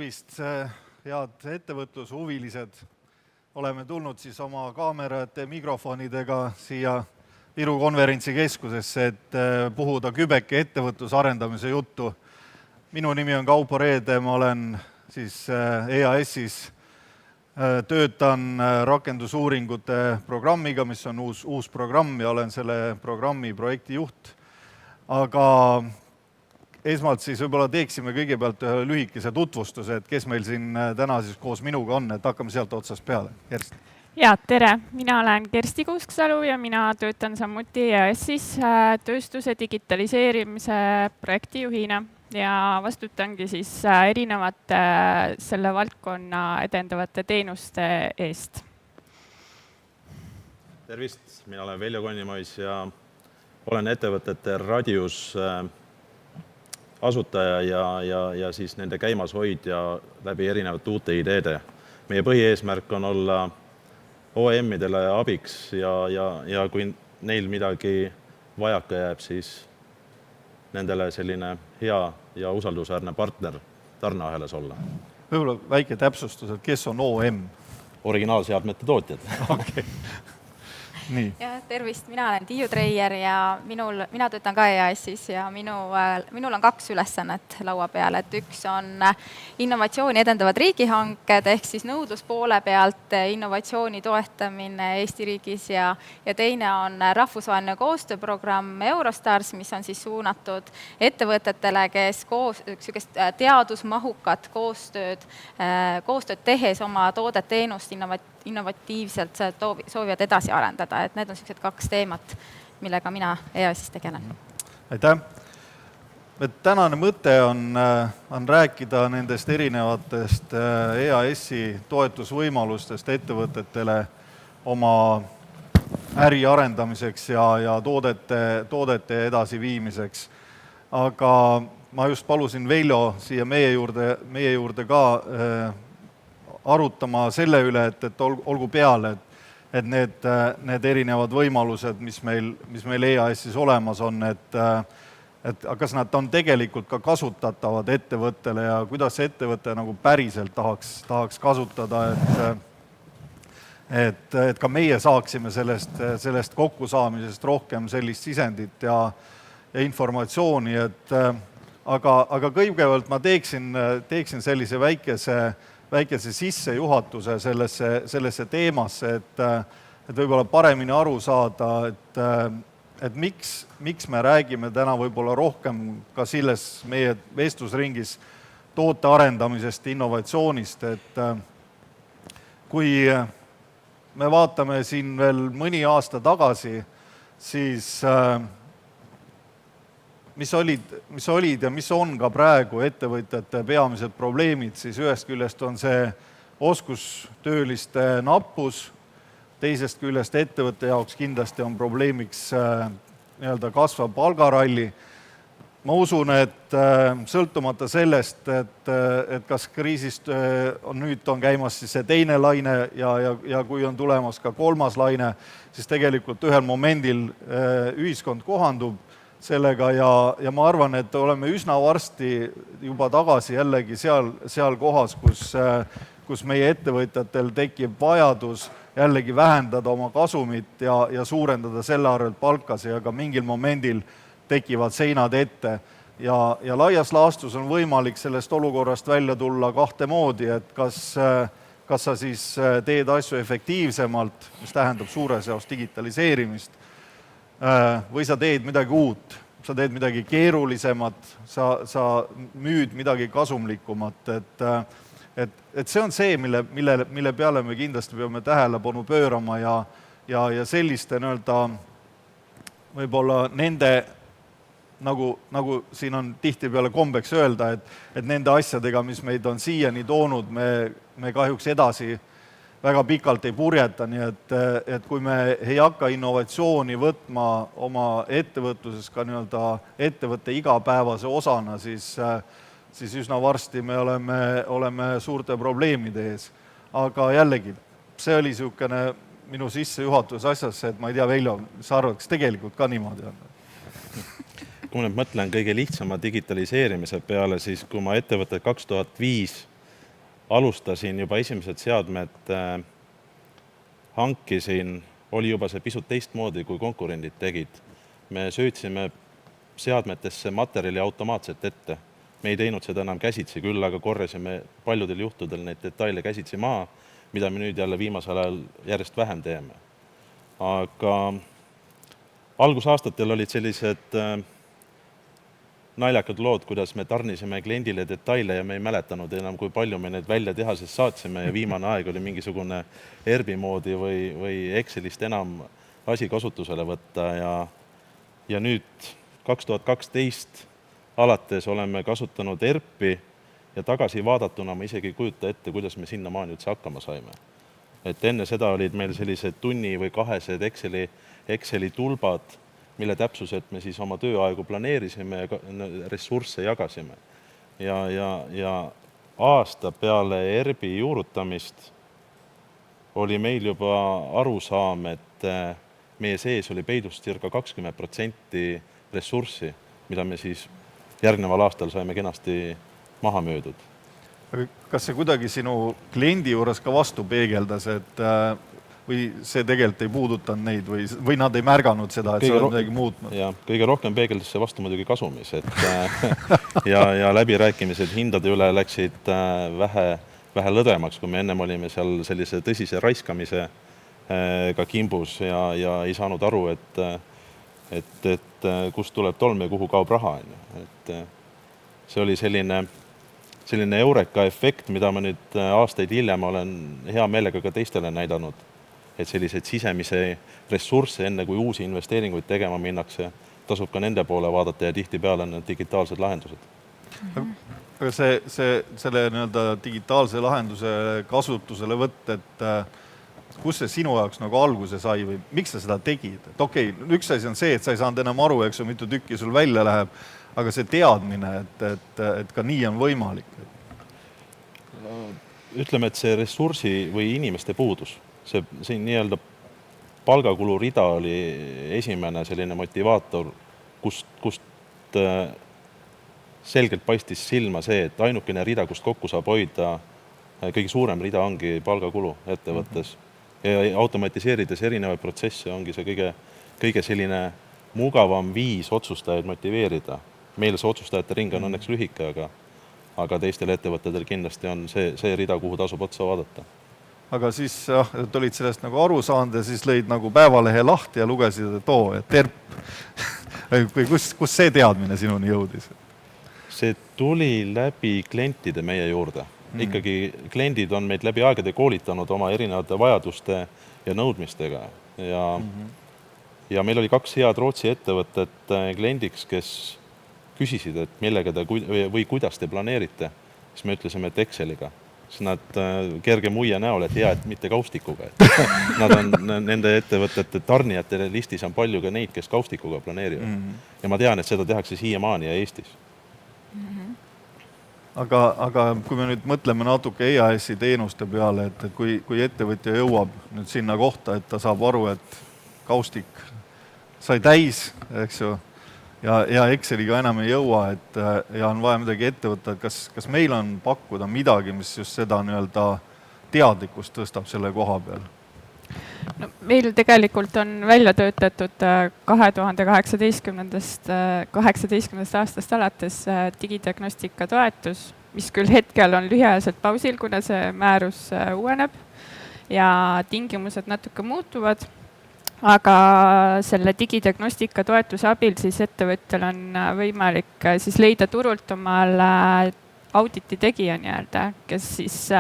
Tervist, head ettevõtlushuvilised. Oleme tulnud siis oma kaamerate mikrofonidega siia Viru konverentsikeskusesse, et puhuda kübeke ettevõtluse arendamise juttu. Minu nimi on Kaupo Reede, ma olen siis EAS-is, töötan rakendusuuringute programmiga, mis on uus programm ja olen selle programmi projektijuht. Aga esmalt siis võib-olla teeksime kõigepealt ühe lühikese tutvustuse, et kes meil siin täna siis koos minuga on, et hakkame sealt otsast peale. Kersti. Ja, tere! Mina olen Kersti Kuusksalu ja mina töötan samuti EAS-is tööstuse digitaliseerimise projektijuhina ja vastutangi siis erinevate selle valdkonna edendavate teenuste eest. Tervist! Mina olen Veljo Konnimais ja olen ettevõtete Radius asutaja ja siis nende käimas hoidja läbi erinevate uute ideede. Meie põhieesmärk on olla OEM-idele abiks ja kui neil midagi vajaka jääb, siis nendele selline hea ja usaldusväärne partner tarneahelas olla. Võib-olla väike täpsustus, et kes on OEM? Originaalseadmete tootjad. Okay. Nii. Ja, tervist, mina olen Tiiu Treier ja mina töötan ka EAS-is ja minul on 2 ülesannet laua peal, et üks on innovatsiooni edendavad riigihanked ehk siis nõudluspoole pealt innovatsiooni toetamine Eesti riigis ja teine on rahvusvaheline koostööprogramm Eurostars, mis on siis suunatud ettevõtetele, kes teadusmahukat koostööd tehes oma toodet-teenust innovatiivselt soovivad edasi arendada, et need on sellised 2 teemat, millega mina EAS-is tegelen. Aitäh! Tänane mõte on rääkida nendest erinevatest EAS-i toetusvõimalustest ettevõtetele oma äri arendamiseks ja toodete edasiviimiseks. Aga ma just palusin Veljo siia meie juurde ka arutama selle üle, et olgu peale, et need erinevad võimalused, mis meil EAS-is olemas on, et kas nad on tegelikult ka kasutatavad ettevõttele ja kuidas ettevõte nagu päriselt tahaks kasutada, et ka meie saaksime sellest kokkusaamisest rohkem sellist sisendit ja informatsiooni, aga kõigepealt ma teeksin sellise väikese sissejuhatuse sellesse teemasse, et võib-olla paremini aru saada, et miks me räägime täna võib-olla rohkem ka selles meie vestlusringis toote arendamisest, innovatsioonist, et kui me vaatame siin veel mõni aasta tagasi, siis mis olid ja mis on ka praegu ettevõtjate peamised probleemid, siis ühest küljest on see oskustööliste nappus, teisest küljest ettevõtte jaoks kindlasti on probleemiks kasvav palgaralli. Ma usun, et sõltumata sellest, et kas kriisist nüüd on käimas siis see teine laine ja kui on tulemas ka 3. laine, siis tegelikult ühel momendil ühiskond kohandub sellega ja ma arvan, et oleme üsna varsti juba tagasi jällegi seal kohas, kus meie ettevõtjatel tekib vajadus jällegi vähendada oma kasumit ja suurendada selle arvelt palkasi, aga mingil momendil tekivad seinad ette. Ja laias laastus on võimalik sellest olukorrast välja tulla 2 moodi, et kas sa siis teed asju efektiivsemalt, mis tähendab suures jaos digitaliseerimist, või sa teed midagi uut, sa teed midagi keerulisemat, sa müüd midagi kasumlikumat, et see on see, mille peale me kindlasti peame tähelepanu pöörama ja selliste võib-olla nende, nagu siin on tihtipeale kombeks öelda, et nende asjadega, mis meid on siiani toonud, me kahjuks edasi väga pikalt ei purjeta, nii et kui me ei hakka innovatsiooni võtma oma ettevõtluses ka ettevõtte igapäevase osana, siis üsna varsti me oleme suurte probleemide ees. Aga jällegi, see oli niisugune minu sissejuhatus asjasse, et ma ei tea, Veljo, sa arvad, kas tegelikult ka niimoodi on? Kui ma nüüd mõtlen kõige lihtsama digitaliseerimise peale, siis kui ma ettevõtted 2005 alustasin juba esimesed seadmed, hankisin, oli juba see pisut teistmoodi, kui konkurendid tegid. Me söötsime seadmetesse materjali automaatselt ette. Me ei teinud seda enam käsitsi, küll aga korjasime paljudel juhtudel neid detaile käsitsi maha, mida me nüüd jälle viimasel ajal järjest vähem teeme. Aga algusaastatel olid sellised naljakad lood, kuidas me tarnisime kliendile detaile ja me ei mäletanud enam, kui palju me need välja tehasest saatsime ja viimane aeg oli mingisugune ERB-i moodi või Excelist enam asi kasutusele võtta ja nüüd 2012 alates oleme kasutanud ERP-i ja tagasi vaadatuna ma isegi ei kujuta ette, kuidas me sinnamaani üldse hakkama saime. Et enne seda olid meil sellised tunni või kahesed Exceli tulbad, mille täpsuselt me siis oma tööaegu planeerisime ja ressursse jagasime. Ja aasta peale ERB-i juurutamist oli meil juba arusaam, et meie sees oli peidus circa 20% ressurssi, mida me siis järgneval aastal saime kenasti maha möödud. Kas see kuidagi sinu kliendi juures ka vastu peegeldas, et või see tegelikult ei puudutanud neid või nad ei märganud seda, et sa oled midagi muutnud? Ja, kõige rohkem peegeldas see vastu muidugi kasumis. Ja läbirääkimised hindade üle läksid vähe lõdvemaks, kui me ennem olime seal sellise tõsise raiskamisega kimbus ja ei saanud aru, et kust tuleb tolm ja kuhu kaob raha. See oli selline eureka efekt, mida ma nüüd aastaid hiljem olen hea meelega ka teistele näidanud, et selliseid sisemise ressursse enne kui uusi investeeringuid tegema minnakse, tasub ka nende poole vaadata ja tihtipeale need digitaalsed lahendused. Aga selle digitaalse lahenduse kasutusele võtt, et kus see sinu jaoks nagu alguse sai või miks sa seda tegid? Et okei, üks asi on see, et sa ei saanud enam aru, eks mitu tükki sul välja läheb, aga see teadmine, et ka nii on võimalik. Ütleme, et see ressursi või inimeste puudus, see nii-öelda palgakulu rida oli esimene selline motivaator, kust selgelt paistis silma see, et ainukene rida, kust kokku saab hoida, kõige suurem rida ongi palgakulu ettevõttes. Ja automatiseerides erinevaid protsesse ongi see kõige selline mugavam viis otsustajaid motiveerida. Meil see otsustajate ring on õnneks lühike, aga teistel ettevõttedel kindlasti on see rida, kuhu tasub otsa vaadata. Aga siis et olid sellest nagu aru saanud ja siis lõid nagu päevalehe lahti ja lugesid, et ERP. Või kus see teadmine sinuni jõudis? See tuli läbi klientide meie juurde. Ikkagi kliendid on meid läbi aegade koolitanud oma erinevate vajaduste ja nõudmistega. Ja meil oli 2 head Rootsi ettevõtet kliendiks, kes küsisid, et millega te või kuidas te planeerite. Siis me ütlesime, et Exceliga. Siis nad kerge muie näol, et hea, et mitte kaustikuga. Nende ettevõtete tarnijate listis on palju ka neid, kes kaustikuga planeerivad. Ja ma tean, et seda tehakse siiamaani ja Eestis. Aga kui me nüüd mõtleme natuke EAS-i teenuste peale, et kui ettevõtja jõuab nüüd sinna kohta, et ta saab aru, et kaustik sai täis, eks ju, ja Exceliga enam ei jõua, ja on vaja midagi ette võtta, et kas meil on pakkuda midagi, mis just seda teadlikkust tõstab selle koha peal? No, meil tegelikult on välja töötatud 2018. aastast alates digidiagnostika toetus, mis küll hetkel on lühiajaliselt pausil, kuna see määrus uueneb ja tingimused natuke muutuvad. Aga selle digidiagnostika toetuse abil siis ettevõttel on võimalik siis leida turult omal auditi tegija nii-öelda, kes siis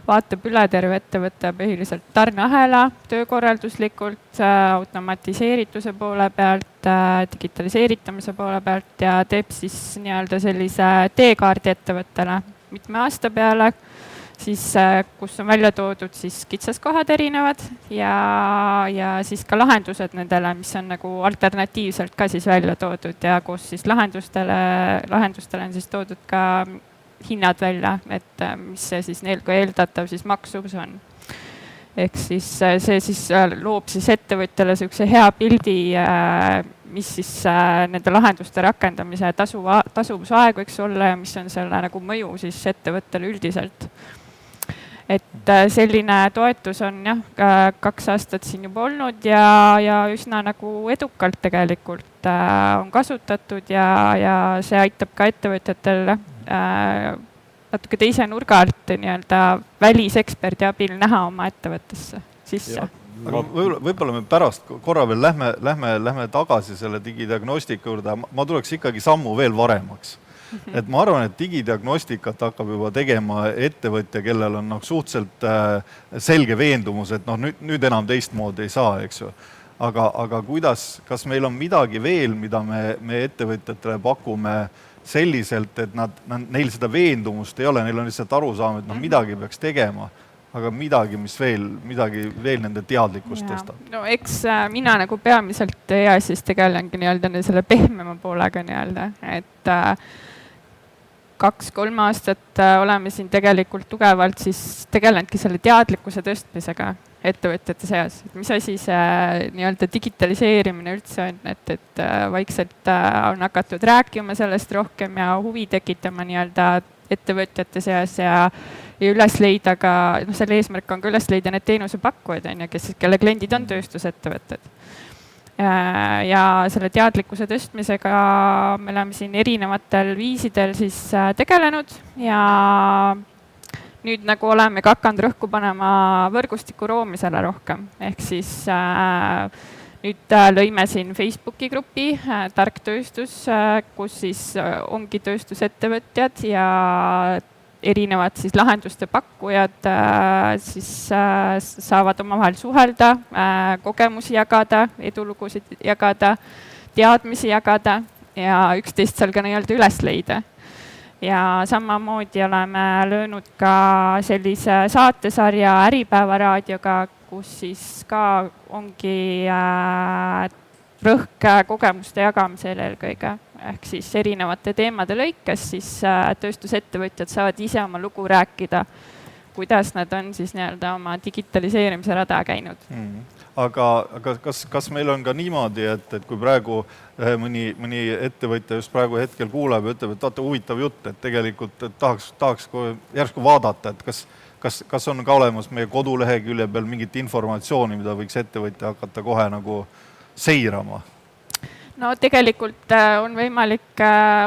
vaatab üle terve ettevõtte põhiliselt tarneahela töökorralduslikult, automatiseerituse poole pealt, digitaliseeritamise poole pealt ja teeb siis nii-öelda sellise teekaardi ettevõttele mitme aasta peale, siis kus on välja toodud siis kitsaskohad erinevad ja siis ka lahendused nendele, mis on nagu alternatiivselt ka siis välja toodud ja kus siis lahendustele on siis toodud ka hinnad välja, et mis see siis neil kui eeldatav siis maksumus on. Ehk siis see siis loob siis ettevõtjale sellise hea pildi, mis siis nende lahenduste rakendamise tasuvuse aeg võiks olla ja mis on selle nagu mõju siis ettevõttele üldiselt. et selline toetus on jah, 2 aastat siin juba olnud ja üsna nagu edukalt tegelikult on kasutatud ja see aitab ka ettevõtjatel natuke teise nurga alt nii-öelda väliseksperdi abil näha oma ettevõttesse sisse. Aga võib-olla me pärast korra veel lähme tagasi selle digidiagnostika juurde, ma tuleks ikkagi sammu veel varemaks. Et ma arvan, et digidiagnostikat hakkab juba tegema ettevõtja, kellel on suhteliselt selge veendumus, et nüüd enam teistmoodi ei saa, eks ju. Aga kas meil on midagi veel, mida me ettevõtjatele pakume selliselt, et neil seda veendumust ei ole, neil on lihtsalt arusaam, et midagi peaks tegema, aga midagi veel nende teadlikkust tõstab. No eks mina nagu peamiselt EAS-is tegelengi nii-öelda selle pehmema poolega nii-öelda, et 2-3 aastat oleme siin tegelikult tugevalt siis tegelenudki selle teadlikkuse tõstmisega ettevõtjate seas. Et mis asi see nii-öelda digitaliseerimine üldse on, et vaikselt on hakatud rääkima sellest rohkem ja huvi tekitama nii-öelda ettevõtjate seas ja üles leida ka, selle eesmärk on ka üles leida need teenusepakkujad, kelle kliendid on tööstusettevõtted. Ja selle teadlikkuse tõstmisega me oleme siin erinevatel viisidel siis tegelenud ja nüüd nagu oleme ka hakanud rõhku panema võrgustiku roomisele rohkem. Ehk siis nüüd lõime siin Facebooki grupi Tark Tööstus, kus siis ongi tööstusettevõtjad ja erinevad siis lahenduste pakkujad siis saavad omavahel suhelda, kogemusi jagada, edulugusid jagada, teadmisi jagada ja üksteist seal ka nii-öelda üles leida. Ja samamoodi oleme löönud ka sellise saatesarja Äripäeva raadioga, kus siis ka ongi rõhk kogemuste jagamisel eelkõige. Ehk siis erinevate teemade lõikes siis tööstusettevõtjad saavad ise oma lugu rääkida, kuidas nad on siis nii-öelda oma digitaliseerimise rada käinud. Aga kas meil on ka niimoodi, et kui praegu mõni ettevõtja just praegu hetkel kuuleb ja ütleb, et vaata huvitav jutt, et tegelikult tahaks järsku vaadata, et kas on ka olemas meie kodulehekülje peal mingit informatsiooni, mida võiks ettevõtja hakata kohe nagu seirama? No tegelikult on võimalik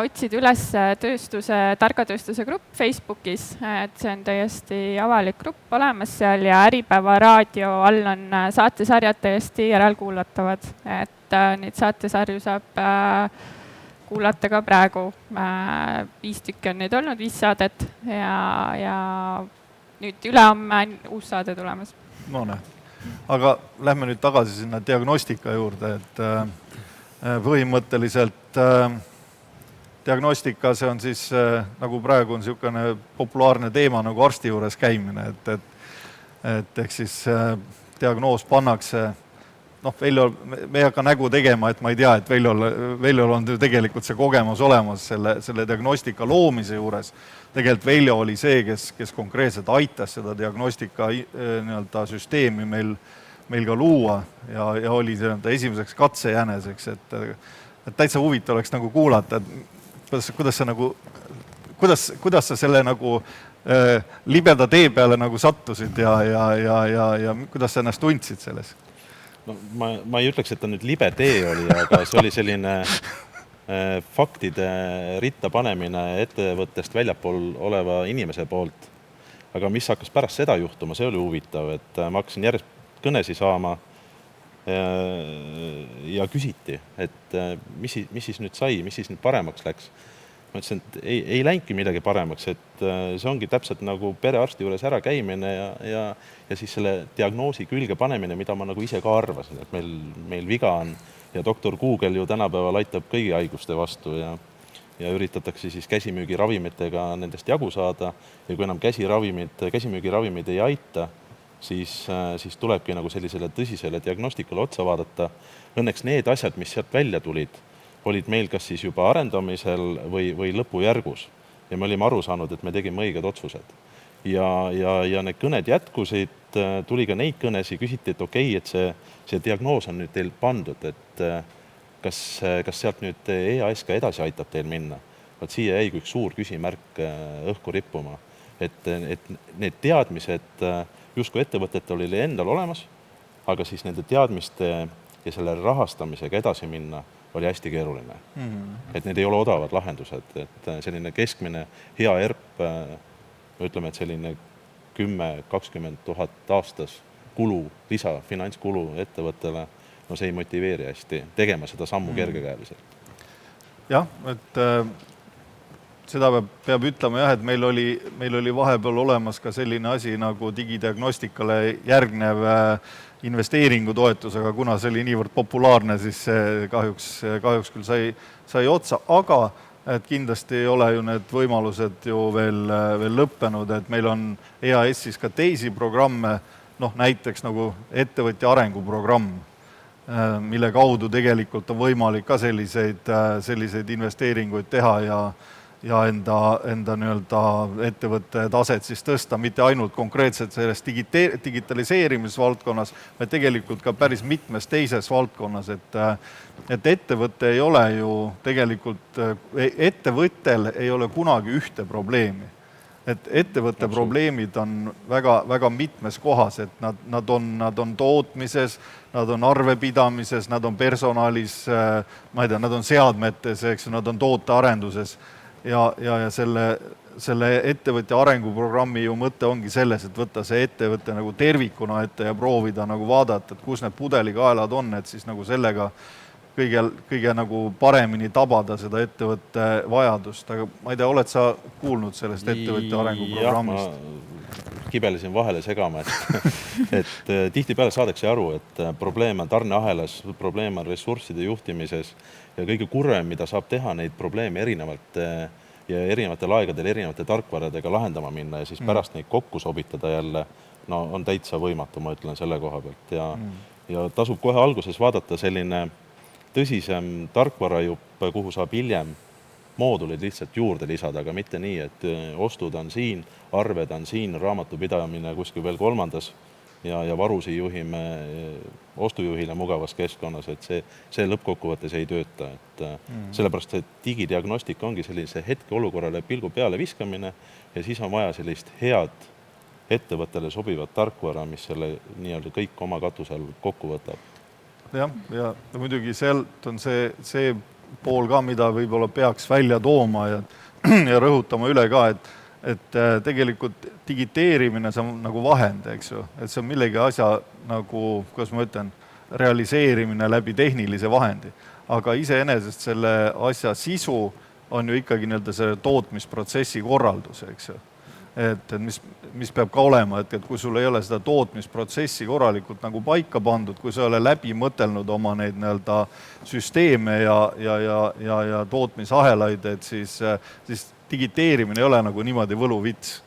otsida üles Targa tööstuse grupp Facebookis, et see on täiesti avalik grupp olemas seal ja Äripäeva raadio all on saatesarjad täiesti järelkuulatavad, et neid saatesarju saab kuulata ka praegu. 5 tükki on neid olnud, 5 saadet ja nüüd ülehomme uus saade tulemas. No näe, aga lähme nüüd tagasi sinna diagnostika juurde, et põhimõtteliselt diagnostika, see on siis, nagu praegu on niisugune populaarne teema nagu arsti juures käimine, et ehk siis diagnoos pannakse, Veljo, me ei hakka nägu tegema, et ma ei tea, et Veljol on tegelikult see kogemus olemas selle diagnostika loomise juures. Tegelikult Veljo oli see, kes konkreetselt aitas seda diagnostika nii-öelda süsteemi meil ka luua ja oli esimeseks katsejäneseks, et täitsa huvitav oleks nagu kuulata, et kuidas sa selle nagu libeda tee peale nagu sattusid ja kuidas sa ennast tundsid selles? No, ma ei ütleks, et ta nüüd libe tee oli, aga see oli selline faktide ritta panemine ettevõttest väljapool oleva inimese poolt. Aga mis hakkas pärast seda juhtuma, see oli huvitav, et ma hakkasin järjest kõnesi saama ja küsiti, et mis siis nüüd sai, mis siis nüüd paremaks läks. Ma ütlesin, et ei läinudki midagi paremaks, et see ongi täpselt nagu perearsti juures ära käimine ja siis selle diagnoosi külge panemine, mida ma nagu ise ka arvasin, et meil viga on ja doktor Google ju tänapäeval aitab kõigi haiguste vastu ja üritatakse siis käsimüügiravimitega nendest jagu saada ja kui enam käsimüügiravimid ei aita, siis tulebki nagu sellisele tõsisele diagnostikule otsa vaadata. Õnneks need asjad, mis sealt välja tulid, olid meil kas siis juba arendamisel või lõpujärgus ja me olime aru saanud, et me tegime õiged otsused. Ja need kõned jätkusid, tuli ka neid kõnesi, küsiti, et okei, et see diagnoos on nüüd teil pandud, et kas sealt nüüd EAS ka edasi aitab teil minna. Siia jäi üks suur küsimärk õhku rippuma. et need teadmised justkui ettevõtetel oli endal olemas, aga siis nende teadmiste ja selle rahastamisega edasi minna oli hästi keeruline. Et need ei ole odavad lahendused, et selline keskmine hea ERP, ütleme, et selline 10-20 000 aastas kulu, finantskulu ettevõttele, no see ei motiveeri hästi tegema seda sammu kergekäeliselt. Jah, et seda peab ütlema jah, et meil oli vahepeal olemas ka selline asi nagu digidiagnostikale järgnev investeeringutoetus, aga kuna see oli niivõrd populaarne, siis see kahjuks küll sai otsa, aga et kindlasti ei ole ju need võimalused ju veel lõppenud, et meil on EAS-is ka teisi programme, näiteks nagu ettevõtja arenguprogramm, mille kaudu tegelikult on võimalik ka selliseid investeeringuid teha ja enda nii-öelda ettevõtte taset siis tõsta, mitte ainult konkreetselt selles digitaliseerimisvaldkonnas, vaid tegelikult ka päris mitmes teises valdkonnas, et ettevõte ei ole ju tegelikult, ettevõttel ei ole kunagi ühte probleemi. Et ettevõtte probleemid on väga mitmes kohas, et nad on tootmises, nad on arvepidamises, nad on personalis, ma ei tea, nad on seadmetes, eks, nad on tootearenduses ja selle ettevõtja arenguprogrammi ju mõte ongi selles, et võtta see ettevõte nagu tervikuna ette ja proovida nagu vaadata, et kus need pudelikaelad on, et siis nagu sellega kõige nagu paremini tabada seda ettevõtte vajadust, aga ma ei tea, oled sa kuulnud sellest ettevõtja arenguprogrammist? Ma kibelesin vahele segama, et tihtipeale saadakse aru, et probleem on tarneahelas, probleem on ressursside juhtimises ja kõige kurvem, mida saab teha, neid probleeme erinevatel aegadel erinevate tarkvaradega lahendama minna ja siis pärast neid kokku sobitada jälle, on täitsa võimatu, ma ütlen selle koha pealt ja tasub kohe alguses vaadata selline tõsisem tarkvarajupp, kuhu saab hiljem moodulid lihtsalt juurde lisada, aga mitte nii, et ostud on siin, arved on siin, raamatupidamine kuskil veel kolmandas ja varusi juhime ostujuhile mugavas keskkonnas, et see lõppkokkuvõttes ei tööta. Sellepärast, et digidiagnostika ongi sellise hetkeolukorrale pilgu peale viskamine ja siis on vaja sellist head ettevõttele sobivat tarkvara, mis selle nii-öelda kõik oma katusel kokku võtab. Ja muidugi sealt on see pool ka, mida võib-olla peaks välja tooma ja rõhutama üle ka, et tegelikult digiteerimine see on nagu vahend, eks ju, et see on millegi asja nagu, kuidas ma ütlen, realiseerimine läbi tehnilise vahendi. Aga iseenesest selle asja sisu on ju ikkagi nii-öelda see tootmisprotsessi korraldus, eks ju. Et mis peab ka olema, et kui sul ei ole seda tootmisprotsessi korralikult nagu paika pandud, kui sa ei ole läbi mõtelnud oma neid nii-öelda süsteeme ja tootmisahelaid, et siis digiteerimine ei ole nagu niimoodi võluvits.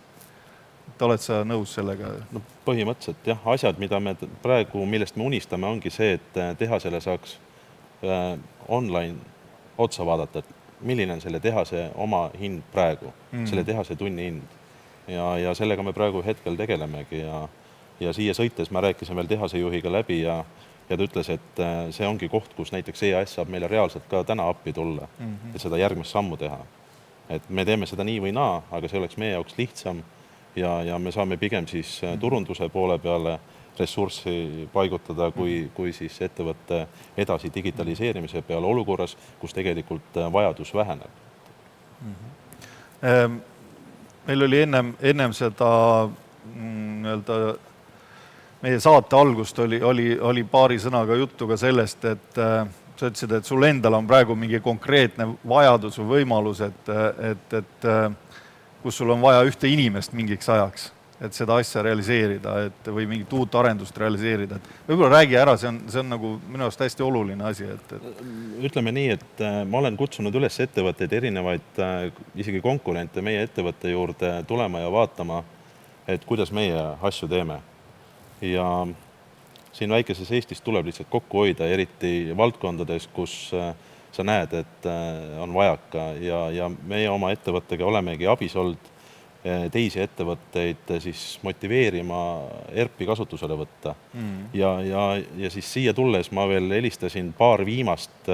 Oled sa nõus sellega? No, põhimõtteliselt jah, asjad, millest me unistame, ongi see, et tehasele saaks online otsa vaadata, et milline on selle tehase oma hind praegu, selle tehase tunni hind. Ja sellega me praegu hetkel tegelemegi ja siia sõites ma rääkisin veel tehasejuhiga läbi ja ta ütles, et see ongi koht, kus näiteks EAS saab meile reaalselt ka täna appi tulla, et seda järgmist sammu teha. Et me teeme seda nii või naa, aga see oleks meie jaoks lihtsam ja me saame pigem siis turunduse poole peale ressurssi paigutada, kui siis ettevõtte edasi digitaliseerimise peale olukorras, kus tegelikult vajadus väheneb. Meil oli ennem seda meie saate algust oli paari sõnaga juttu ka sellest, et sa ütlesid, et sul endal on praegu mingi konkreetne vajadus või võimalus, et kus sul on vaja ühte inimest mingiks ajaks, et seda asja realiseerida või mingit uut arendust realiseerida. Võib-olla räägi ära, see on nagu minu arust hästi oluline asi. Ütleme nii, et ma olen kutsunud üles ettevõtteid erinevaid, isegi konkurente meie ettevõtte juurde tulema ja vaatama, et kuidas meie asju teeme. Ja siin väikeses Eestis tuleb lihtsalt kokku hoida, eriti valdkondades, kus sa näed, et on vajaka ja meie oma ettevõttega olemegi abis olnud teisi ettevõtteid siis motiveerima ERP-i kasutusele võtta. Ja siis siia tulles ma veel helistasin paar viimast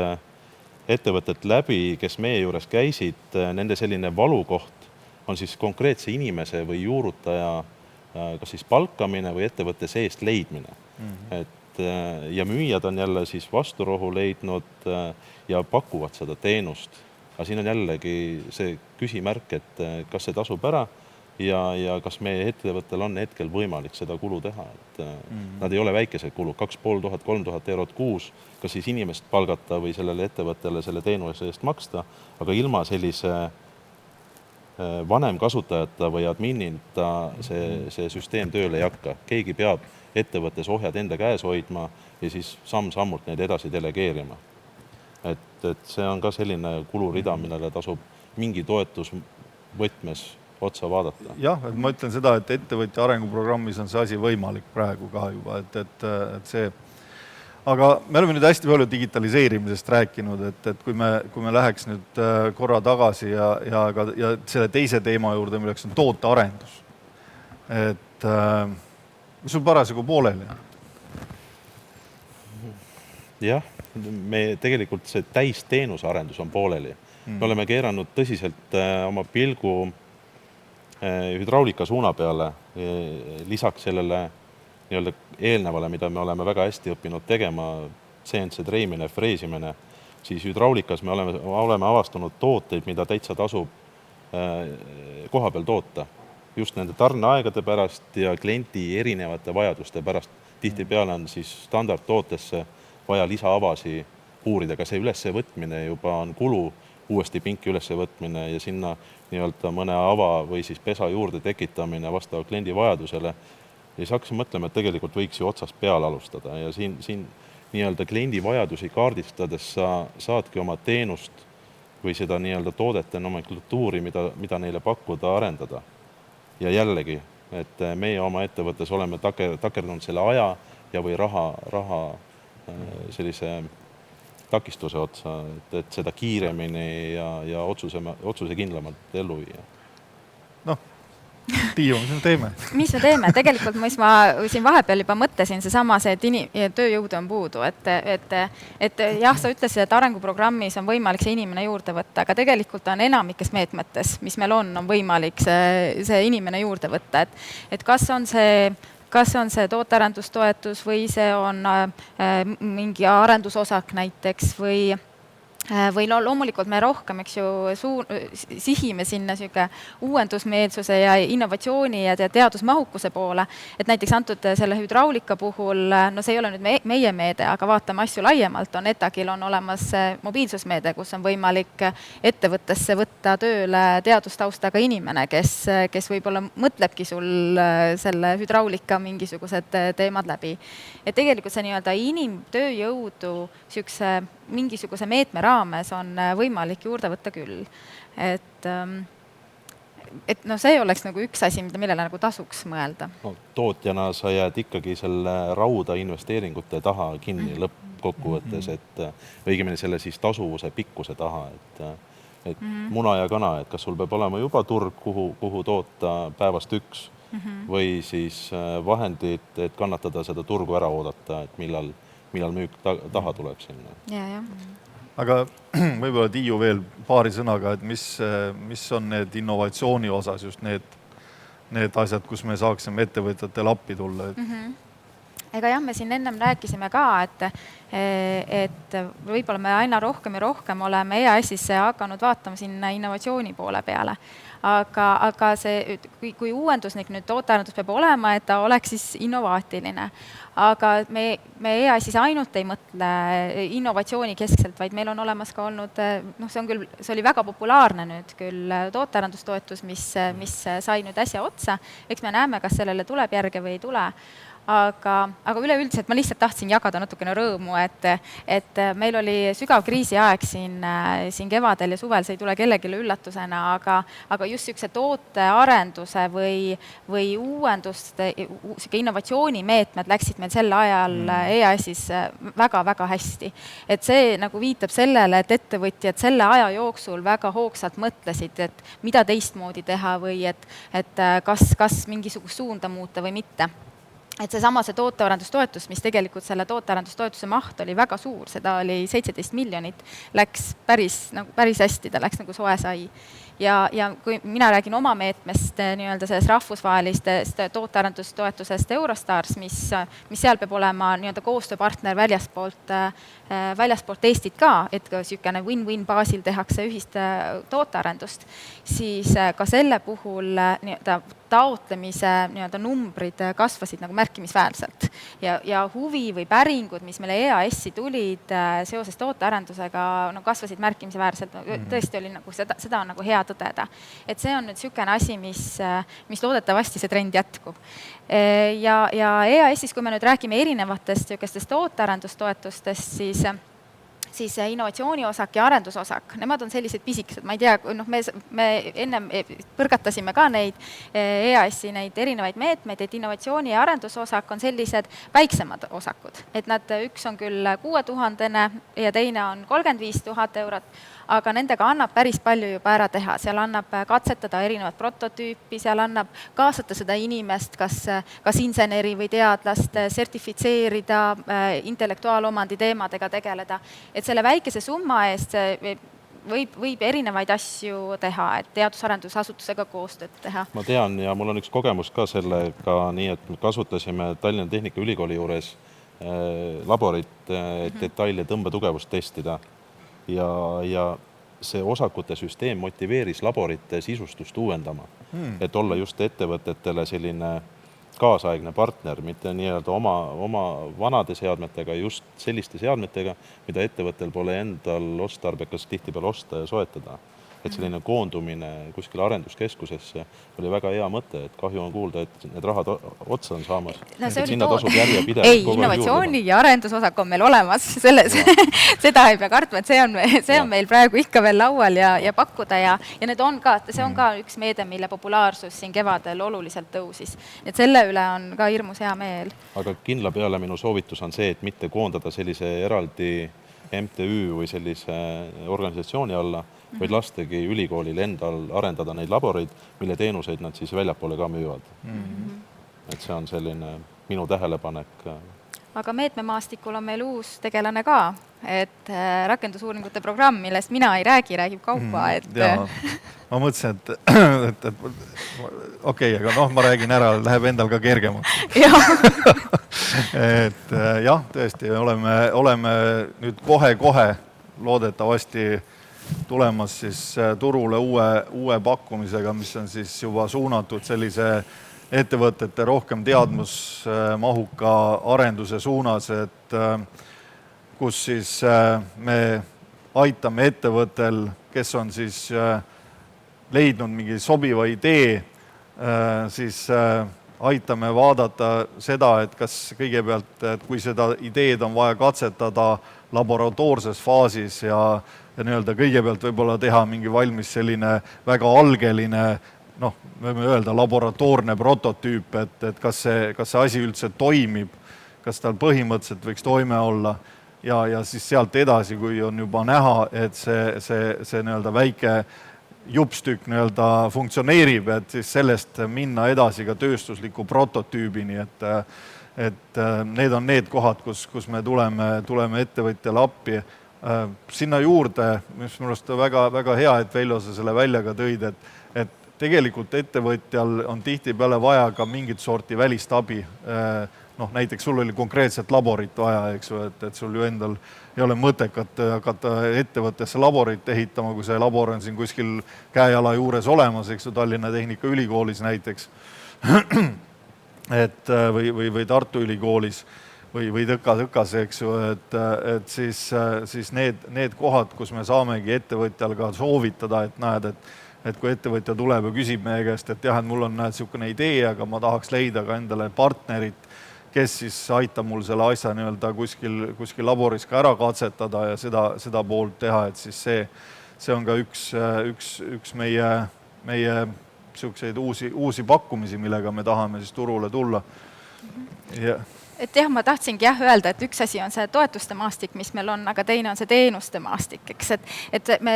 ettevõtet läbi, kes meie juures käisid, nende selline valukoht on siis konkreetse inimese või juurutaja kas siis palkamine või ettevõtte seest leidmine. Ja müüjad on jälle siis vasturohu leidnud ja pakuvad seda teenust. Aga siin on jällegi see küsimärk, et kas see tasub ära ja kas meie ettevõttel on hetkel võimalik seda kulu teha. Nad ei ole väikesed kulud, 2500–3000 eurot kuus, kas siis inimest palgata või sellele ettevõttele selle teenuse eest maksta, aga ilma sellise vanem kasutajata või adminita see süsteem tööle ei hakka. Keegi peab ettevõttes ohjad enda käes hoidma ja siis samm-sammult neid edasi delegeerima. Et see on ka selline kulurida, millele tasub mingi toetusvõtmes otsa vaadata. Jah, et ma ütlen seda, et ettevõtja arenguprogrammis on see asi võimalik praegu ka juba, et see. Aga me oleme nüüd hästi palju digitaliseerimisest rääkinud, et kui me läheks nüüd korra tagasi ja selle teise teema juurde, milleks on tootearendus. Et mis sul parasjagu pooleli on? Jah, me tegelikult see täisteenuse arendus on pooleli. Me oleme keeranud tõsiselt oma pilgu hüdraulika suuna peale, lisaks sellele nii-öelda eelnevale, mida me oleme väga hästi õppinud tegema, CNC treimine, freesimine, siis hüdraulikas me oleme avastanud tooteid, mida täitsa tasub koha peal toota. Just nende tarneaegade pärast ja kliendi erinevate vajaduste pärast. Tihtipeale on siis standardtootesse vaja lisaavasi puurida, ka see ülesvõtmine juba on kulu, uuesti pinki ülesvõtmine ja sinna nii-öelda mõne ava või siis pesa juurde tekitamine vastava kliendi vajadusele. Ja siis hakkasin mõtlema, et tegelikult võiks ju otsast peale alustada ja siin nii-öelda kliendi vajadusi kaardistades sa saadki oma teenust või seda nii-öelda toodete nomenklatuuri, mida neile pakkuda, arendada. Ja jällegi, et meie oma ettevõttes oleme takerdunud selle aja ja või raha sellise takistuse otsa, et seda kiiremini ja otsuse kindlamalt ellu viia. Noh, Tiiu, mis me teeme? Mis me teeme? Tegelikult ma siin vahepeal juba mõtlesin seesama, et tööjõudu on puudu. Et jah, sa ütlesid, et arenguprogrammis on võimalik see inimene juurde võtta, aga tegelikult on enamikes meetmetes, mis meil on võimalik see inimene juurde võtta. Et kas on see tootearendustoetus või see on mingi arendusosak näiteks või loomulikult me rohkem, eks ju, sihime sinna uuendusmeelsuse ja innovatsiooni ja teadusmahukuse poole. Et näiteks antud selle hüdraulika puhul, no see ei ole nüüd meie meede, aga vaatame asju laiemalt, on ETAG-il on olemas mobiilsusmeede, kus on võimalik ettevõttesse võtta tööle teadustaustaga inimene, kes võib-olla mõtlebki sul selle hüdraulika mingisugused teemad läbi. Et tegelikult see nii-öelda inimtööjõudu mingisuguse meetme raames on võimalik juurde võtta küll. Et see oleks nagu üks asi, millele nagu tasuks mõelda. Tootjana sa jääd ikkagi selle rauda investeeringute taha kinni lõppkokkuvõttes, et õigemini selle siis tasuvuse pikkuse taha, et muna ja kana, et kas sul peab olema juba turg, kuhu toota päevast üks või siis vahendid, et kannatada seda turgu ära oodata, et millal müük taha tuleb sinna. Ja. Aga võib-olla Tiiu veel paari sõnaga, et mis on need innovatsiooni osas just need asjad, kus me saaksime ettevõtjatel appi tulla? Ega jah, me siin ennem rääkisime ka, et võib-olla me aina rohkem ja rohkem oleme EAS-is hakanud vaatama sinna innovatsiooni poole peale. Aga see, kui uuendusnik nüüd tootearendus peab olema, et ta oleks siis innovaatiline. Aga me EAS-is ainult ei mõtle innovatsiooni keskselt, vaid meil on olemas ka olnud, see oli väga populaarne nüüd küll tootearendustoetus, mis sai nüüd äsja otsa. Eks me näeme, kas sellele tuleb järge või ei tule. Aga üleüldiselt ma lihtsalt tahtsin jagada natukene rõõmu, et meil oli sügav kriisiaeg siin kevadel ja suvel, see ei tule kellelegi üllatusena, aga just niisuguse tootearenduse või uuenduste, innovatsioonimeetmed läksid meil sel ajal EAS-is väga-väga hästi. Et see nagu viitab sellele, et ettevõtjad selle aja jooksul väga hoogsalt mõtlesid, et mida teistmoodi teha või et kas mingisugust suunda muuta või mitte. et see tootearendustoetus, mis tegelikult selle tootearendustoetuse maht oli väga suur, seda oli 17 miljonit, läks päris hästi, ta läks nagu soe sai. Ja kui mina räägin oma meetmest nii-öelda sellest rahvusvahelistest tootearendustoetusest Eurostars, mis seal peab olema nii-öelda koostööpartner väljaspoolt Eestit ka, et ka niisugune win-win baasil tehakse ühist tootearendust, siis ka selle puhul nii-öelda taotlemise nii-öelda numbrid kasvasid nagu märkimisväärselt. Ja huvi või päringud, mis meile EAS-i tulid seoses tootearendusega, kasvasid märkimisväärselt. Tõesti oli nagu seda on nagu hea tõdeda. Et see on nüüd niisugune asi, mis loodetavasti see trend jätkub. Ja EAS-is, kui me nüüd räägime erinevatest niisugustest tootearendustoetustest, siis innovatsiooniosak ja arendusosak, nemad on sellised pisikesed, ma ei tea, me ennem põrgatasime ka neid EAS-i neid erinevaid meetmeid, et innovatsiooni ja arendusosak on sellised väiksemad osakud, et üks on küll 6000 ja teine on 35 000 eurot, aga nendega annab päris palju juba ära teha, seal annab katsetada erinevat prototüüpi, seal annab kaasata seda inimest, kas inseneri või teadlast, sertifitseerida, intellektuaalomandi teemadega tegeleda, et selle väikese summa eest võib erinevaid asju teha, et teadus-arendusasutusega koostööd teha. Ma tean ja mul on üks kogemus ka sellega, nii et me kasutasime Tallinna Tehnikaülikooli juures laborit, et detail- ja tõmbetugevust testida. Ja see osakute süsteem motiveeris laborite sisustust uuendama, et olla just ettevõtetele selline kaasaegne partner, mitte nii-öelda oma vanade seadmetega, just selliste seadmetega, mida ettevõttel pole endal otstarbekas tihtipeale osta ja soetada. Et selline koondumine kuskil arenduskeskusesse oli väga hea mõte, et kahju on kuulda, et need rahad otsa on saamas. Et sinna tasub järjepidevalt ei, innovatsiooni ja arendusosak on meil olemas, seda ei pea kartma, et see on meil praegu ikka veel laual ja pakkuda ja need on ka, see on ka üks meede, mille populaarsus siin kevadel oluliselt tõusis. Et selle üle on ka hirmus hea meel. Aga kindla peale minu soovitus on see, et mitte koondada sellise eraldi MTÜ või sellise organisatsiooni alla, vaid lastegi ülikoolil endal arendada neid laboreid, mille teenuseid nad siis väljapoole ka müüvad. Et see on selline minu tähelepanek. Aga meetmemaastikul on meil uus tegelane ka, et rakendusuuringute programm, millest mina ei räägi, räägib kaupa. Ma mõtlesin, et okei, aga ma räägin ära, läheb endal ka kergemaks. Et jah, tõesti, oleme nüüd kohe loodetavasti tulemas siis turule uue pakkumisega, mis on siis juba suunatud sellise ettevõtete rohkem teadmusmahuka arenduse suunas, et kus siis me aitame ettevõttel, kes on siis leidnud mingi sobiva idee, siis aitame vaadata seda, et kas kõigepealt, et kui seda ideed on vaja katsetada laboratoorses faasis ja nii-öelda kõigepealt võib-olla teha mingi valmis selline väga algeline, võime öelda laboratoorne prototüüp, et kas see asi üldse toimib, kas tal põhimõtteliselt võiks toime olla ja siis sealt edasi, kui on juba näha, et see nii-öelda väike jupstükk nii-öelda funktsioneerib, et siis sellest minna edasi ka tööstusliku prototüübini, et need on need kohad, kus me tuleme ettevõtjale appi. Sinna juurde, mis minu arust on väga hea, et Veljo sa selle välja ka tõid, et tegelikult ettevõtjal on tihtipeale vaja ka mingit sorti välist abi. Näiteks sul oli konkreetset laborit vaja, eks ju, et sul ju endal ei ole mõttekat hakata ettevõttesse laborit ehitama, kui see labor on siin kuskil käejala juures olemas, eks ju, Tallinna Tehnikaülikoolis näiteks, või Tartu Ülikoolis. Või tõkas, eks ju, et siis need kohad, kus me saamegi ettevõtjal ka soovitada, et näed, et kui ettevõtja tuleb ja küsib meie käest, et jah, et mul on niisugune idee, aga ma tahaks leida ka endale partnerit, kes siis aitab mul selle asja nii-öelda kuskil laboris ka ära katsetada ja seda poolt teha, et siis see on ka üks meie niisuguseid uusi pakkumisi, millega me tahame siis turule tulla. et jah, ma tahtsingi öelda, et üks asi on see toetuste maastik, mis meil on, aga teine on see teenuste maastik, eks, et me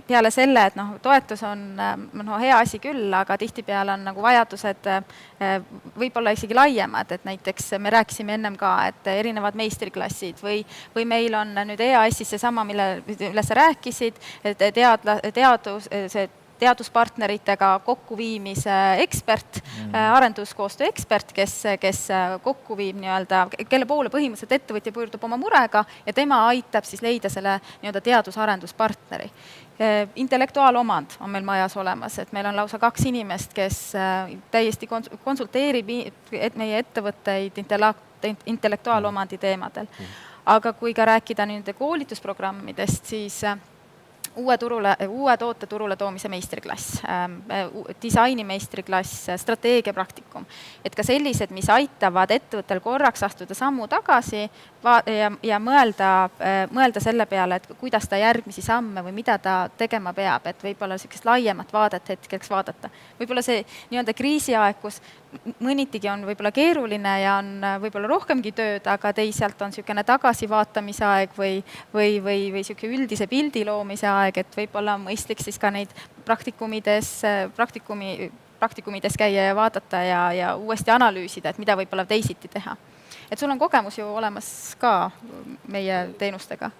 peale selle, et toetus on hea asi küll, aga tihtipeale on nagu vajadused võib-olla isegi laiemad, et näiteks me rääkisime ennem ka, et erinevad meistriklassid või meil on nüüd EAS-is seesama, mille sa rääkisid, et teaduspartneritega kokkuviimise ekspert, arenduskoostöö ekspert, kes kokku viib kelle poole põhimõtteliselt ettevõtja pöördub oma murega ja tema aitab siis leida selle teadus-arenduspartneri. Intellektuaalomand on meil majas olemas, et meil on lausa 2 inimest, kes täiesti konsulteerib meie ettevõtteid intellektuaalomandi teemadel. Aga kui ka rääkida nende koolitusprogrammidest, siis uue toote turule toomise meistriklass, disaini meistriklass, strateegiapraktikum. Et ka sellised, mis aitavad ettevõttel korraks astuda sammu tagasi ja mõelda selle peale, et kuidas ta järgmisi samme või mida ta tegema peab, et võib-olla sellist laiemat vaadet hetkeks vaadata. Võib-olla see kriisiaeg, kus mõnitigi on võib-olla keeruline ja on võib-olla rohkemgi tööd, aga teisalt on niisugune tagasivaatamise aeg või niisugune üldise pildi loomise aeg, et võib-olla on mõistlik siis ka neid praktikumides käia ja vaadata ja uuesti analüüsida, et mida võib-olla teisiti teha. Et sul on kogemus ju olemas ka meie teenustega?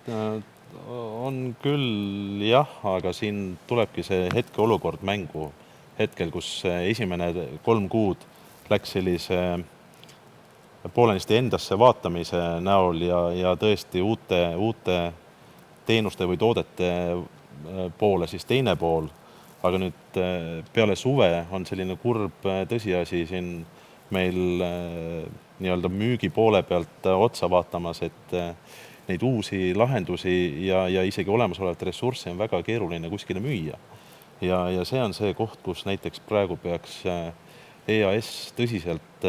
On küll jah, aga siin tulebki see hetkeolukord mängu. Hetkel, kus esimene 3 kuud läks sellise poolenisti endasse vaatamise näol ja tõesti uute teenuste või toodete poole siis teine pool. Aga nüüd peale suve on selline kurb tõsiasi siin meil nii-öelda müügi poole pealt otsa vaatamas, et neid uusi lahendusi ja isegi olemasolevat ressurssi on väga keeruline kuskile müüa. Ja see on see koht, kus näiteks praegu peaks EAS tõsiselt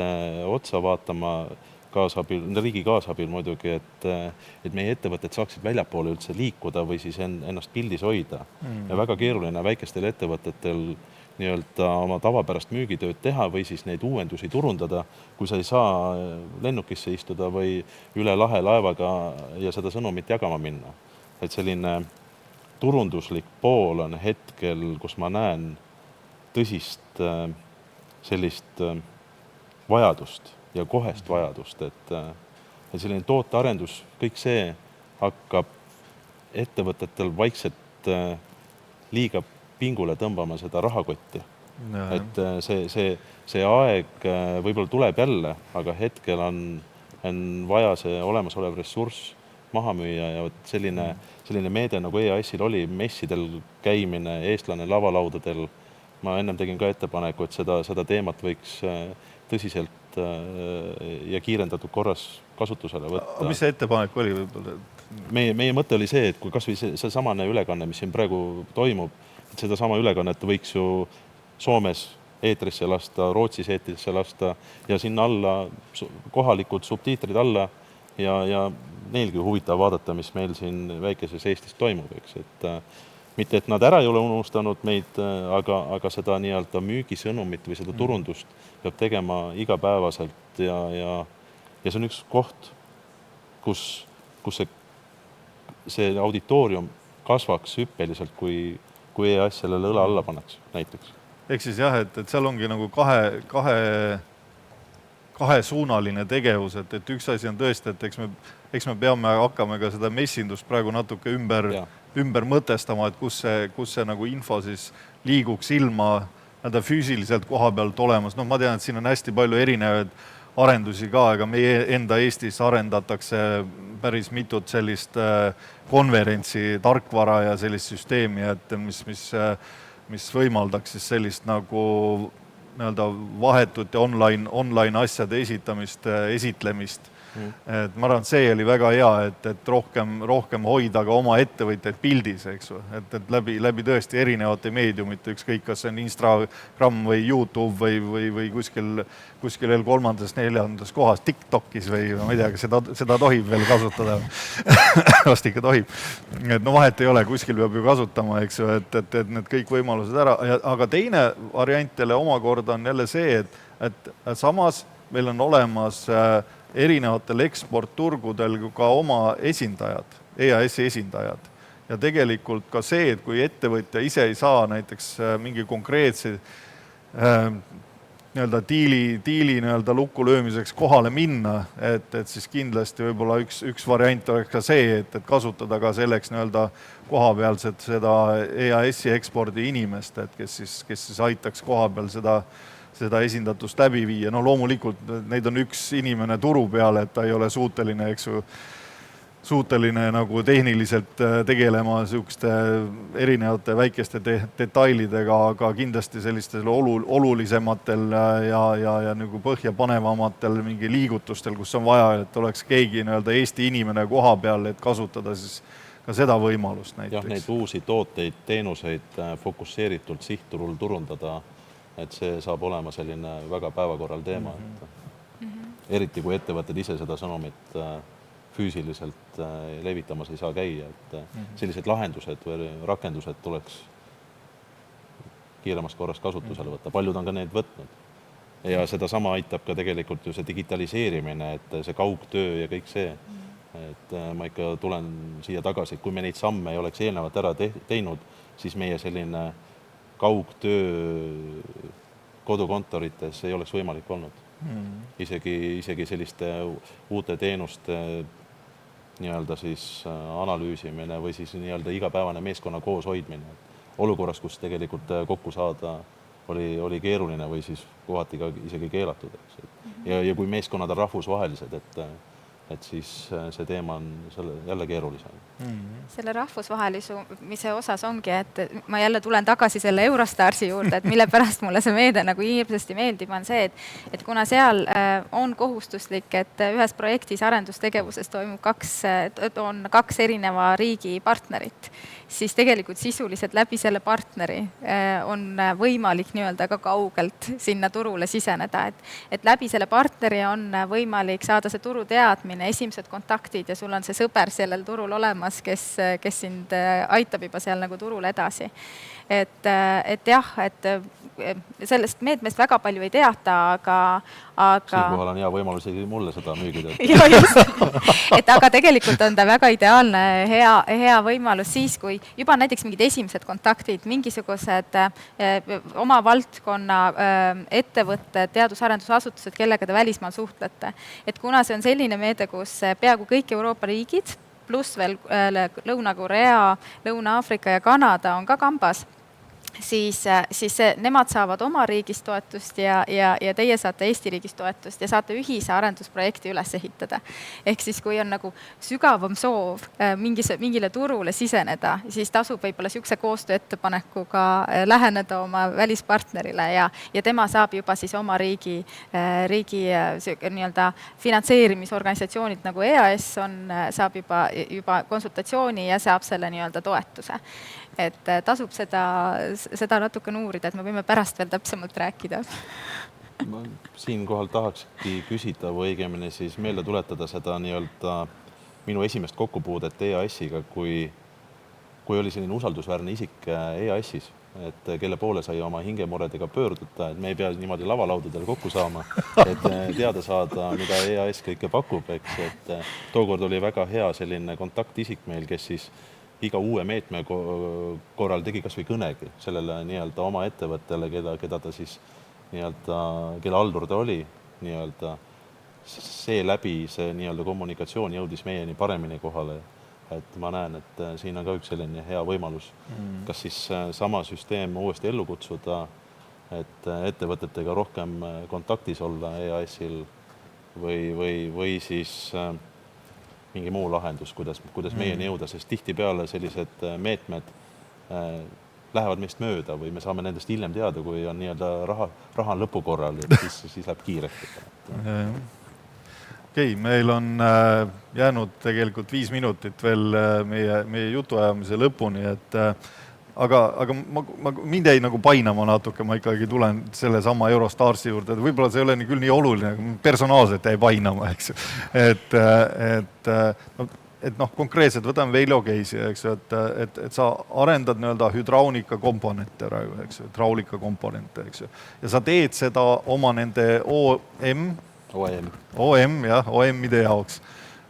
otsa vaatama riigi kaasabil muidugi, et meie ettevõtted saaksid väljapoole üldse liikuda või siis ennast pildis hoida. Ja väga keeruline väikestel ettevõtetel nii-öelda oma tavapärast müügitööd teha või siis neid uuendusi turundada, kui sa ei saa lennukisse istuda või üle lahe laevaga ja seda sõnumit jagama minna. Et selline turunduslik pool on hetkel, kus ma näen tõsist sellist vajadust ja kohest vajadust, et selline tootearendus, kõik see hakkab ettevõtetel vaikselt liiga pingule tõmbama seda rahakotti. Et see aeg võib-olla tuleb jälle, aga hetkel on vaja see olemasolev ressurss maha müüa ja selline meede nagu EAS-il oli messidel käimine, eestlane lavalaudadel. Ma ennem tegin ka ettepaneku, et seda teemat võiks tõsiselt ja kiirendatud korras kasutusele võtta. Mis see ettepanek oli võib-olla? Meie mõte oli see, et kui kas või see samane ülekanne, mis siin praegu toimub, et seda sama ülekannet võiks ju Soomes eetrisse lasta, Rootsis eetrisse lasta ja sinna alla kohalikud subtiitrid alla ja neilgi huvitav vaadata, mis meil siin väikeses Eestis toimub, eks. Et mitte, et nad ära ei ole unustanud meid, aga seda nii-öelda müügisõnumit või seda turundust peab tegema igapäevaselt ja see on üks koht, kus see auditoorium kasvaks hüppeliselt, kui EAS sellele õla alla pannaks näiteks. Ehk siis jah, et seal ongi nagu kahesuunaline tegevus, et üks asi on tõesti, et eks me peame hakkama ka seda messindust praegu natuke ümber mõtestama, et kus see nagu info siis liiguks ilma füüsiliselt koha pealt olemas. No ma tean, et siin on hästi palju erinevaid arendusi ka, aga meie enda Eestis arendatakse päris mitut sellist konverentsi tarkvara ja sellist süsteemi, et mis võimaldaks siis sellist nagu vahetut ja online asjade esitlemist. Et ma arvan, et see oli väga hea, et rohkem hoida ka oma ettevõtteid pildis, eks ju. Et läbi tõesti erinevate meediumite, ükskõik kas see on Instagram või YouTube või kuskil veel 3.-4. kohas, TikTokis või ma ei tea, kas seda tohib veel kasutada. Vast ikka tohib. Et no vahet ei ole, kuskil peab ju kasutama, eks ju, et need kõik võimalused ära. Aga teine variant jälle omakorda on jälle see, et samas meil on olemas erinevatel eksportturgudel ka oma esindajad, EAS-i esindajad. Ja tegelikult ka see, et kui ettevõtja ise ei saa näiteks mingi konkreetse diili lukku löömiseks kohale minna, et siis kindlasti võib-olla üks variant oleks ka see, et kasutada ka selleks kohapealset seda EAS-i ekspordi inimest, et kes siis aitaks kohapeal seda esindatust läbi viia. No loomulikult neid on üks inimene turu peale, et ta ei ole suuteline nagu tehniliselt tegelema sihukeste erinevate väikeste detailidega, aga kindlasti sellistel olulisematel ja nagu põhjapanevamatel mingi liigutustel, kus on vaja, et oleks keegi Eesti inimene koha peal, et kasutada siis ka seda võimalust näiteks. Jah, neid uusi tooteid, teenuseid fokusseeritult sihtturul turundada, et see saab olema selline väga päevakorral teema. Eriti kui ettevõtted ise seda sõnumit füüsiliselt levitamas ei saa käia, et sellised lahendused või rakendused tuleks kiiremas korras kasutusele võtta. Paljud on ka need võtnud. Ja seda sama aitab ka tegelikult ju see digitaliseerimine, et see kaugtöö ja kõik see. Et ma ikka tulen siia tagasi, et kui me neid samme ei oleks eelnevalt ära teinud, siis meie selline kaugtöö kodukontorites ei oleks võimalik olnud. Isegi selliste uute teenuste siis analüüsimine või siis igapäevane meeskonna kooshoidmine. Olukorras, kus tegelikult kokku saada oli keeruline või siis kohati ka isegi keelatud. Ja kui meeskonnad on rahvusvahelised, et siis see teema on jälle keerulisem. Selle rahvusvahelimise osas ongi, et ma jälle tulen tagasi selle Eurostarsi juurde, et mille pärast mulle see meede nagu hirmsasti meeldib, on see, et kuna seal on kohustuslik, et ühes projektis arendustegevuses on kaks erineva riigi partnerit, siis tegelikult sisuliselt läbi selle partneri on võimalik ka kaugelt sinna turule siseneda. Et läbi selle partneri on võimalik saada see turu teadmine, esimesed kontaktid ja sul on see sõber sellel turul olemas, kes sind aitab juba seal nagu turul edasi. Et jah, et sellest meetmest väga palju ei teata, aga siinkohal on hea võimalus mulle seda müügida. Aga tegelikult on ta väga ideaalne, hea võimalus siis, kui juba näiteks mingid esimesed kontaktid, mingisugused oma valdkonna ettevõtted, teadus-arendusasutused, kellega te välismaal suhtlete. Et kuna see on selline meede, kus peaaegu kõik Euroopa riigid, pluss veel Lõuna-Korea, Lõuna-Aafrika ja Kanada on ka kambas, siis nemad saavad oma riigist toetust ja teie saate Eesti riigist toetust ja saate ühise arendusprojekti üles ehitada. Ehk siis, kui on nagu sügavam soov mingile turule siseneda, siis tasub võib-olla sihukese koostööettepanekuga läheneda oma välispartnerile ja tema saab juba siis oma riigi finantseerimisorganisatsioonilt nagu EAS saab juba konsultatsiooni ja saab selle toetuse. Et tasub seda natuke uurida, et me võime pärast veel täpsemalt rääkida. Ma siinkohal tahakski küsida või õigemini siis meelde tuletada seda minu esimest kokkupuudet EAS-iga, kui oli selline usaldusväärne isik EAS-is, et kelle poole sai oma hingemuredega pöörduda, et me ei pea niimoodi lavalaudadel kokku saama, et teada saada, mida EAS kõike pakub. Et tookord oli väga hea selline kontaktisik meil, kes siis iga uue meetme korral tegi kas või kõnegi sellele oma ettevõttele, keda ta siis kelle haldur ta oli. Seeläbi see kommunikatsioon jõudis meieni paremini kohale. Et ma näen, et siin on ka üks selline hea võimalus. Kas siis sama süsteem uuesti ellu kutsuda, et ettevõtetega rohkem kontaktis olla EAS-il või siis mingi muu lahendus, kuidas meieni jõuda, sest tihtipeale sellised meetmed lähevad meist mööda või me saame nendest hiljem teada, kui on raha on lõpukorral, siis läheb kiiresti. Okei, meil on jäänud tegelikult 5 minutit veel meie jutuajamise lõpuni, aga mind jäi nagu painama natuke, ma ikkagi tulen selle sama Eurostarsi juurde, et võib-olla see ei ole küll nii oluline, personaalselt jäi painama, eks ju. Et konkreetselt võtame Veilo case'i, eks ju, et sa arendad hüdraulika komponente, eks ju, hüdraulika komponente, eks ju. Ja sa teed seda oma nende OM OM, jah, OM-ide jaoks.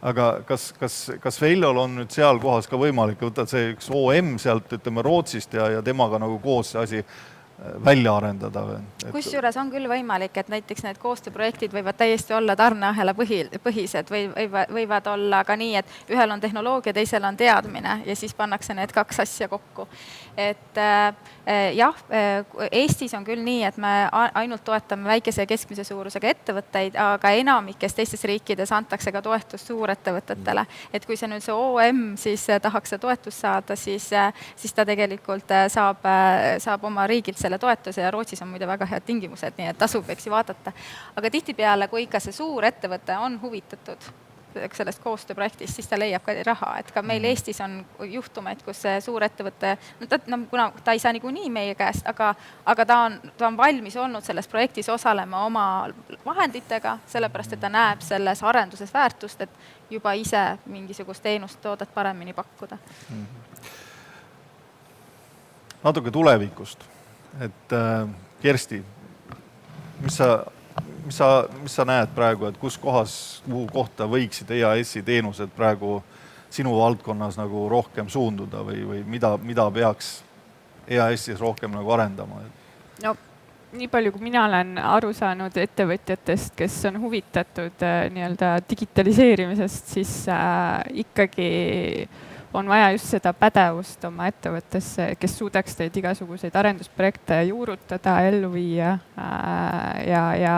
Aga kas Veljol on nüüd seal kohas ka võimalik võtta see üks OM sealt, ütleme, Rootsist ja temaga nagu koos see asi välja arendada? Kusjuures on küll võimalik, et näiteks need koostööprojektid võivad täiesti olla tarneahela põhised või võivad olla ka nii, et ühel on tehnoloogia, teisel on teadmine ja siis pannakse need kaks asja kokku. Et jah, Eestis on küll nii, et me ainult toetame väikese ja keskmise suurusega ettevõtteid, aga enamikes teistes riikides antakse ka toetust suurettevõtetele. Et kui see nüüd see OM siis tahaks see toetust saada, siis ta tegelikult saab oma riigilt selle toetuse ja Rootsis on muide väga head tingimused, nii et tasub, eks ju vaadata. Aga tihtipeale, kui ikka see suur ettevõte on huvitatud sellest koostööprojektist, siis ta leiab ka raha, et ka meil Eestis on juhtumeid, kus see suur ettevõte, kuna ta ei saa niikuinii meie käest, aga ta on valmis olnud selles projektis osalema oma vahenditega, sellepärast, et ta näeb selles arenduses väärtust, et juba ise mingisugust teenust toodet paremini pakkuda. Natuke tulevikust. Et Kersti, mis sa näed praegu, et kus kohas, kuhu kohta võiksid EAS-i teenused praegu sinu valdkonnas nagu rohkem suunduda või mida peaks EAS-is rohkem nagu arendama? No, nii palju, kui mina olen aru saanud ettevõtjatest, kes on huvitatud nii-öelda digitaliseerimisest, siis ikkagi on vaja just seda pädevust oma ettevõttesse, kes suudaks teid igasuguseid arendusprojekte juurutada, ellu viia ja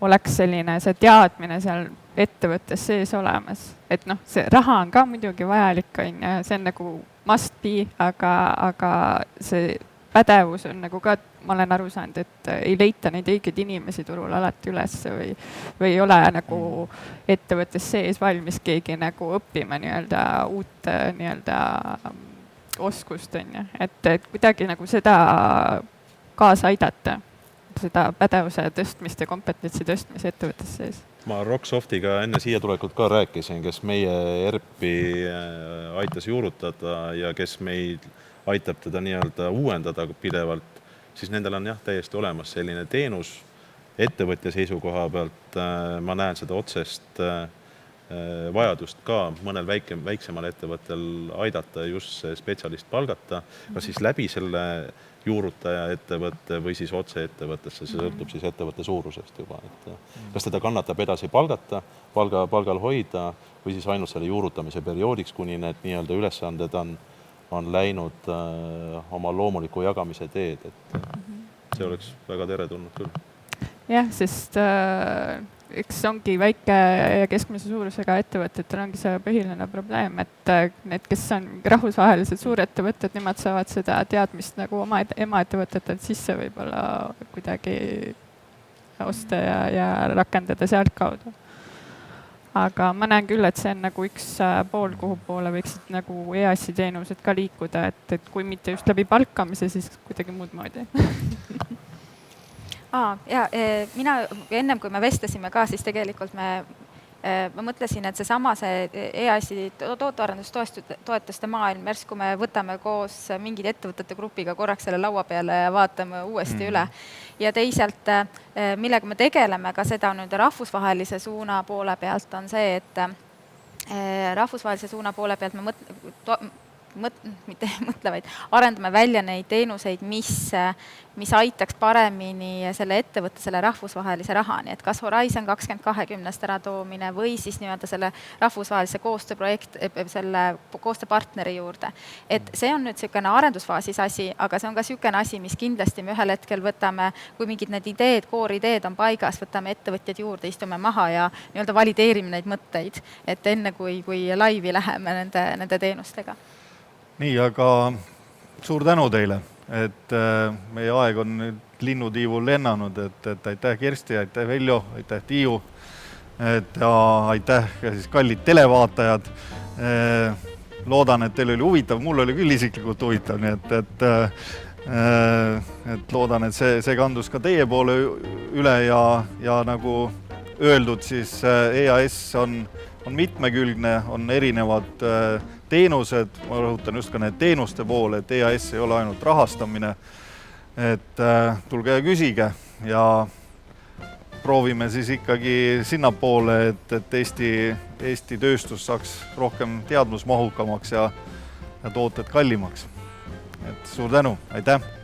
oleks selline see teadmine seal ettevõttes sees olemas. Et noh, see raha on ka muidugi vajalik, see on nagu must be, aga see pädevus on nagu ka, ma olen aru saanud, et ei leita neid õigeid inimesi turul alati üles või ei ole nagu ettevõttes sees valmis keegi nagu õppima nii-öelda uut nii-öelda oskust, et kuidagi nagu seda kaasa aidata, seda pädevuse tõstmist ja kompetentsi tõstmist ettevõttes sees. Ma Rocksoftiga enne siia tulekut ka rääkisin, kes meie ERP-i aitas juurutada ja kes meid aitab teda nii-öelda uuendada pidevalt, siis nendel on jah täiesti olemas selline teenus ettevõtja seisukoha pealt. Ma näen seda otsest vajadust ka mõnel väiksemal ettevõttel aidata just see spetsialist palgata, kas siis läbi selle juurutaja ettevõtte või siis otse ettevõttesse, see sõltub siis ettevõtte suurusest juba. Kas teda kannatab edasi palgata, palgal hoida või siis ainult selle juurutamise perioodiks, kuni need nii-öelda ülesanded on läinud oma loomuliku jagamise teed, et see oleks väga teretulnud küll. Jah, sest eks ongi väike ja keskmise suurusega ettevõtetel ongi see põhiline probleem, et need, kes on rahvusvahelised suurettevõtted, nemad saavad seda teadmist nagu oma emaettevõtetelt sisse võib-olla kuidagi osta ja rakendada sealt kaudu. Aga ma näen küll, et see on nagu üks pool, kuhu poole võiksid nagu EAS-i teenused ka liikuda, et kui mitte just läbi palkamise, siis kuidagi muud moodi. Ja mina ennem, kui me vestlesime ka, siis tegelikult ma mõtlesin, et see EAS-i tootearendustoetuste maailm, kui me võtame koos mingid ettevõtete grupiga korraks selle laua peale ja vaatame uuesti üle. Ja teisalt, millega me tegeleme ka seda nüüd rahvusvahelise suuna poole pealt, on see, et rahvusvahelise suuna poole pealt me arendame välja neid teenuseid, mis aitaks paremini selle ettevõtte selle rahvusvahelise rahani, et kas Horizon 2020 ära toomine või siis nii-öelda selle rahvusvahelise selle koostööpartneri juurde. Et see on nüüd selline arendusfaasis asi, aga see on ka selline asi, mis kindlasti me ühel hetkel võtame, kui mingid need ideed, koorideed on paigas, võtame ettevõtjad juurde, istume maha ja nii-öelda valideerime neid mõtteid, et enne kui laivi läheme nende teenustega. Nii, aga suur tänu teile, et meie aeg on nüüd linnutiivul lennanud, et aitäh Kersti, aitäh Veljo, aitäh Tiiu, aitäh ka siis kallid televaatajad. Loodan, et teil oli huvitav, mul oli küll isiklikult huvitav, nii et loodan, et see kandus ka teie poole üle ja nagu öeldud, siis EAS on mitmekülgne, on erinevad teenused, ma rõhutan just ka need teenuste poole, et EAS ei ole ainult rahastamine, et tulge ja küsige ja proovime siis ikkagi sinnapoole, et Eesti tööstus saaks rohkem teadmusmahukamaks ja tooted kallimaks. Et suur tänu, aitäh!